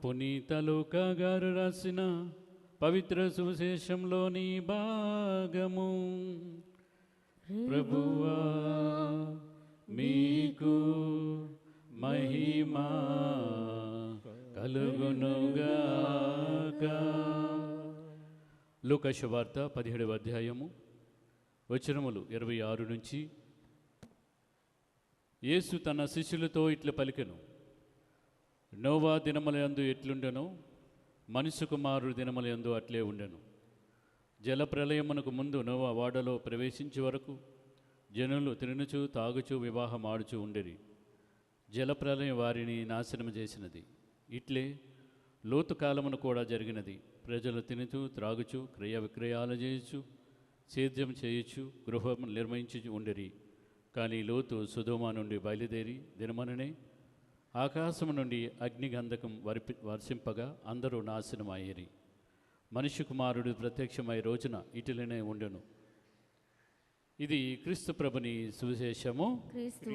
పునీత లూకా గారు రాసిన పవిత్ర సువిశేషంలోని భాగము. ప్రభువా మీకు మహిమా కలుగునుగాక. లూకా శుభవార్త 17వ అధ్యాయము వచనములు 26 నుంచి. యేసు తన శిష్యులతో ఇట్లా పలికెను: నోవా దినములందు ఎట్లుండెనో మనుష్య కుమారుడు దినములందు అట్లే ఉండెను. జలప్రలయమునకు ముందు నోవా వాడలో ప్రవేశించే వరకు జనులు తినుచు తాగుచు వివాహం ఆడుచు ఉండేరి. జలప్రలయం వారిని నాశనం చేసినది. ఇట్లే లోతు కాలమును కూడా జరిగినది. ప్రజలు తినుచు త్రాగుచు క్రయ విక్రయాలు చేయొచ్చు, సేద్యం చేయొచ్చు, గృహం నిర్మించి ఉండేరి. కానీ లోతు సొదొమ నుండి బయలుదేరి దినమననే ఆకాశము నుండి అగ్నిగంధకం వర్షింపగా అందరూ నాశనమయ్యేరి. మనిషి కుమారుడు ప్రత్యక్షమై రోజున ఇటులనే ఉండెను. ఇది క్రీస్తు ప్రభుని సువిశేషము. క్రీస్తు